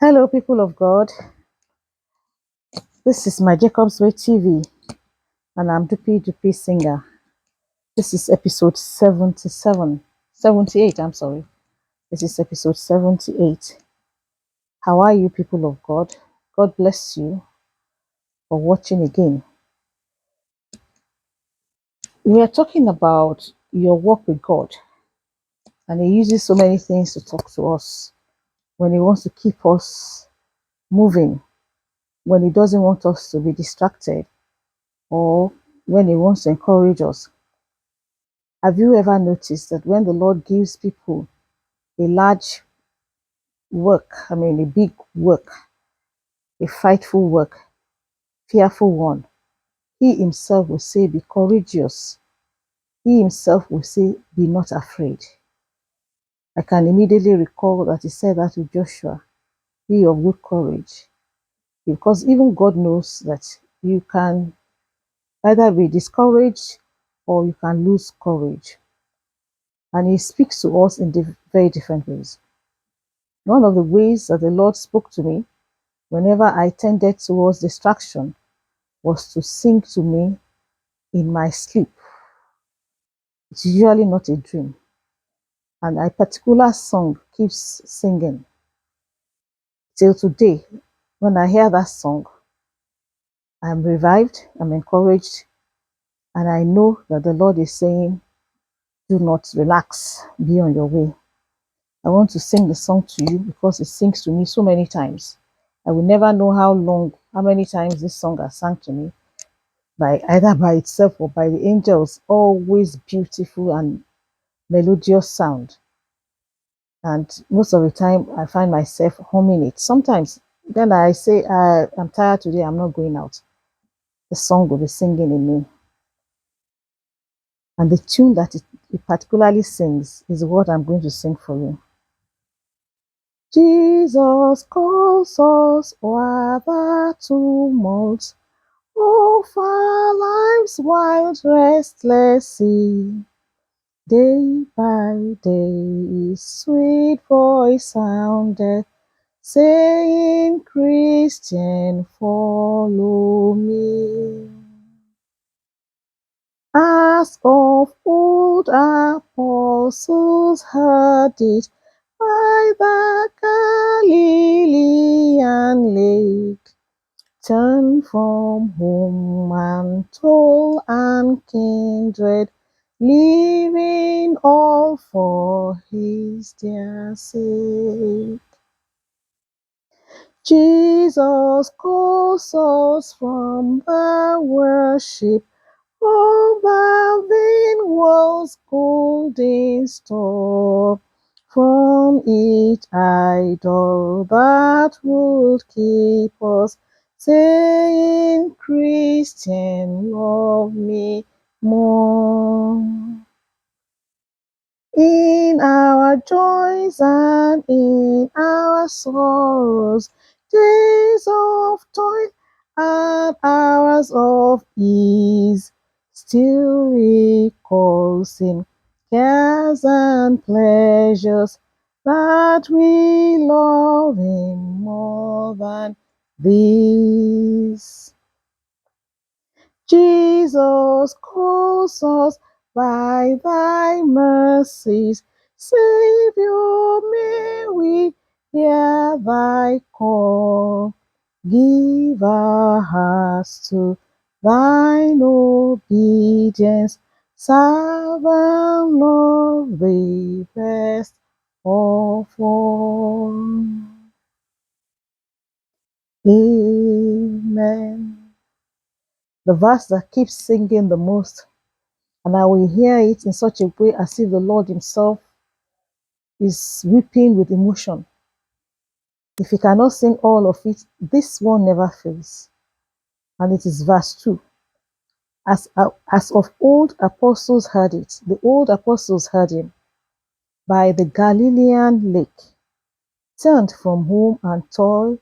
Hello, people of God. This is my Jacob's Way TV, and I'm Dupi Dupi Singer. This is episode 78. I'm sorry. This is episode 78. How are you, people of God? God bless you for watching again. We are talking about your walk with God, and He uses so many things to talk to us when He wants to keep us moving, when He doesn't want us to be distracted, or when He wants to encourage us. Have you ever noticed that when the Lord gives people a large a big work, a frightful work, fearful one, He Himself will say, be courageous. He Himself will say, be not afraid. I can immediately recall that He said that to Joshua, be of good courage. Because even God knows that you can either be discouraged or you can lose courage. And He speaks to us in very different ways. One of the ways that the Lord spoke to me whenever I tended towards distraction was to sing to me in my sleep. It's usually not a dream. And a particular song keeps singing. Till today, when I hear that song, I'm revived, I'm encouraged, and I know that the Lord is saying, do not relax, be on your way. I want to sing the song to you because it sings to me so many times. I will never know how many times this song has sung to me, by either by itself or by the angels. Always beautiful and melodious sound. And most of the time I find myself humming it. Sometimes then I say, I'm tired today, I'm not going out. The song will be singing in me. And the tune that it particularly sings is what I'm going to sing for you. Jesus calls us o'er the tumult of our lives' wild restless sea. Day by day His sweet voice sounded, saying, Christian, follow me. As of old apostles heard it by the Galilean lake, turn from home and toil and kindred, leaving all for His dear sake. Jesus calls us from the worship of the vain world's golden store, from each idol that would keep us, saying, Christian, love me more. In our joys and in our sorrows, days of toil and hours of ease, still He calls in cares and pleasures that we love Him more than these. Jesus calls us by Thy mercies. Savior, may we hear Thy call. Give our hearts to Thine obedience. Serve and love Thee best of all. Amen. The verse that keeps singing the most, and I will hear it in such a way as if the Lord Himself is weeping with emotion. If He cannot sing all of it, this one never fails. And it is verse 2. As of old apostles heard it, the old apostles heard Him by the Galilean lake, turned from home and toil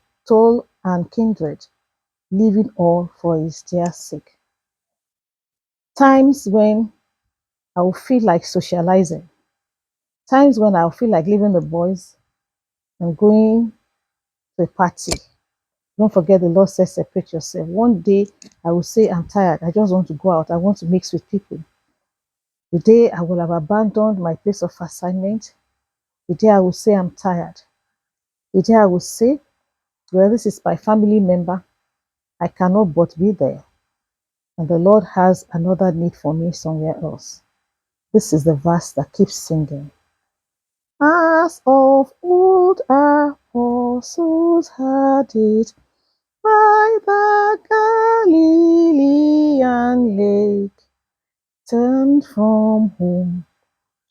and kindred, leaving all for His dear sake. Times when I will feel like socializing, times when I'll feel like leaving the boys and going to a party. Don't forget the Lord says separate yourself. One day I will say I'm tired. I just want to go out. I want to mix with people. The day I will have abandoned my place of assignment. The day I will say I'm tired. The day I will say, well, this is my family member. I cannot but be there. And the Lord has another need for me somewhere else. This is the verse that keeps singing. As of old apostles had it by the Galilean lake, turned from home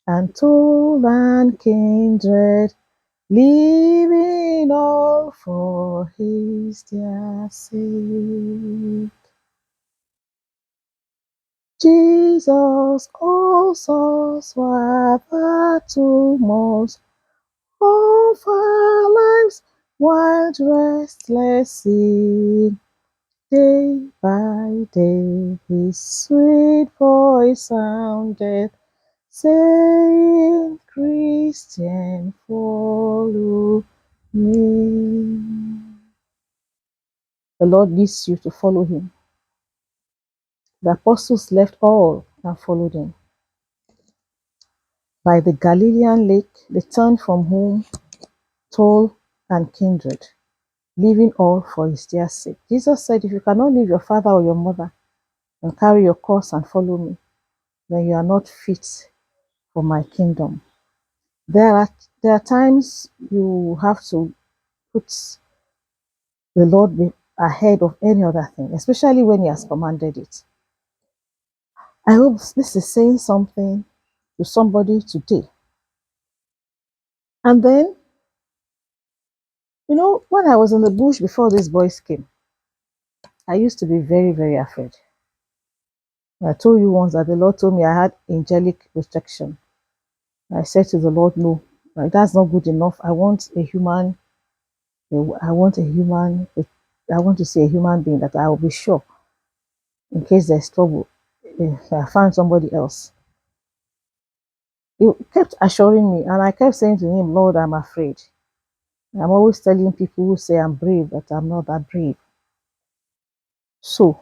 and told and kindred, leaving all for his dear sake. Jesus also swore the tumult of our lives while restless in day by day his sweet voice sounded, saying, Christian, follow me. The Lord leads you to follow him. The apostles left all and followed him. By the Galilean lake, they turned from home, toll, and kindred, leaving all for his dear sake. Jesus said, if you cannot leave your father or your mother and carry your cross and follow me, then you are not fit for my kingdom. There are times you have to put the Lord ahead of any other thing, especially when he has commanded it. I hope this is saying something to somebody today. And then, when I was in the bush before these boys came, I used to be very, very afraid. I told you once that the Lord told me I had angelic protection. I said to the Lord, no, that's not good enough. I want a human, I want a human, I want to see a human being that I will be sure in case there's trouble, if I find somebody else. He kept assuring me, and I kept saying to him, Lord, I'm afraid. I'm always telling people who say I'm brave that I'm not that brave. So,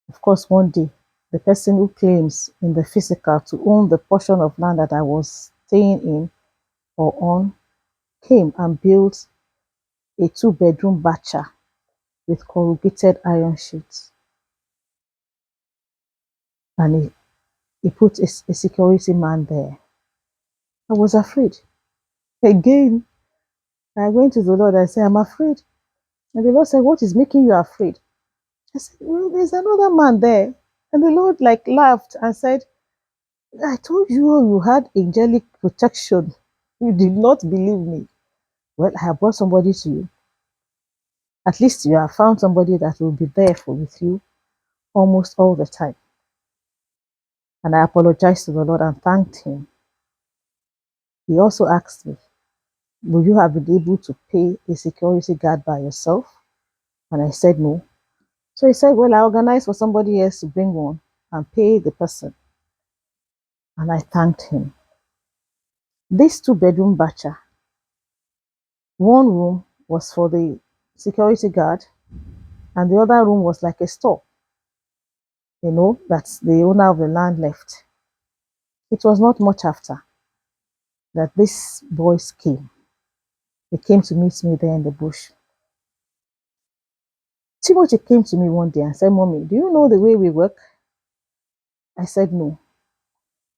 of course, one day, the person who claims in the physical to own the portion of land that I was staying in or on came and built a 2-bedroom bacha with corrugated iron sheets. And he put a security man there. I was afraid. Again, I went to the Lord and said, I'm afraid. And the Lord said, what is making you afraid? I said, well, there's another man there. And the Lord laughed and said, I told you you had angelic protection. You did not believe me. Well, I have brought somebody to you. At least you have found somebody that will be there with you almost all the time. And I apologized to the Lord and thanked him. He also asked me, will you have been able to pay a security guard by yourself? And I said no. So he said, well, I organized for somebody else to bring one and pay the person. And I thanked him. This 2-bedroom bacha, one room was for the security guard, and the other room was like a store, that the owner of the land left. It was not much after that these boys came. They came to meet me there in the bush. Timothy came to me one day and said, Mommy, do you know the way we work? I said, no.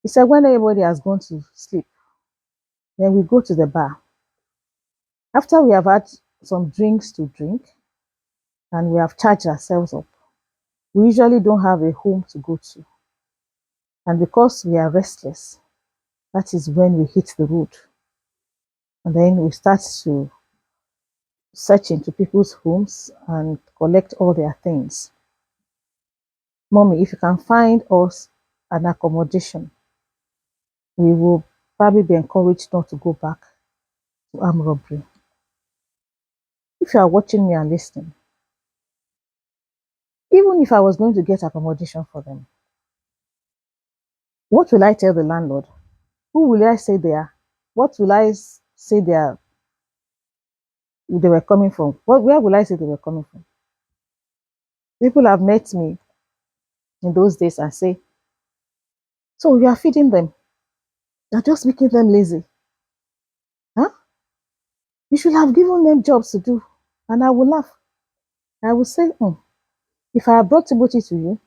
He said, when everybody has gone to sleep, then we go to the bar. After we have had some drinks to drink and we have charged ourselves up, we usually don't have a home to go to. And because we are restless, that is when we hit the road. And then we start to search into people's homes and collect all their things. Mommy, if you can find us an accommodation, we will probably be encouraged not to go back to armed robbery. If you are watching me and listening, even if I was going to get accommodation for them, what will I tell the landlord? Who will I say they are? What will I say they are? they were coming from. Where will I say they were coming from? People have met me in those days and say, so you are feeding them. You're just making them lazy. Huh? You should have given them jobs to do. And I will laugh. I will say, if I have brought Timothy to you,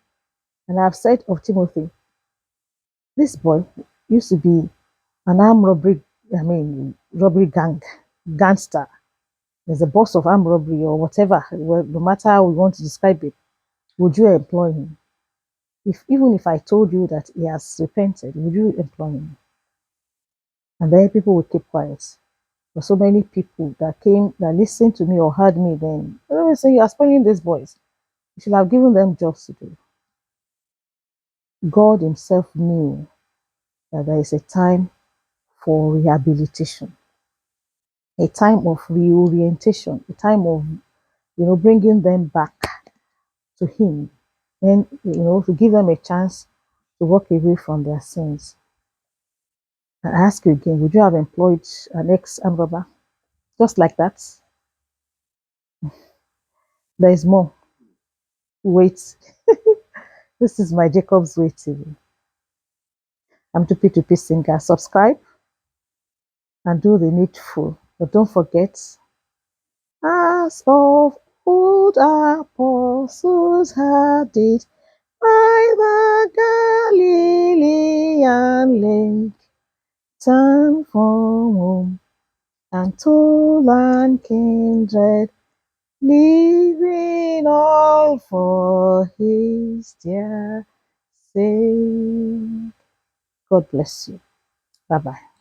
and I have said of Timothy, this boy used to be an armed robbery, robbery gangster. There's a boss of armed robbery or whatever, well, no matter how we want to describe it, would you employ him? Even if I told you that he has repented, would you employ him? And then people would keep quiet. But so many people that listened to me or heard me then, they always say, you are spoiling these boys. You should have given them jobs to do. God Himself knew that there is a time for rehabilitation, a time of reorientation, a time of bringing them back to Him, and to give them a chance to walk away from their sins. I ask you again, would you have employed an ex-armed robber just like that? There is more. Wait. This is my Jacob's Way TV. I'm 2P2P singer. Subscribe and do the needful. But don't forget, as of old apostles had it by the Galilean lake, turn from home and toll and kindred, leaving all for His dear sake. God bless you. Bye bye.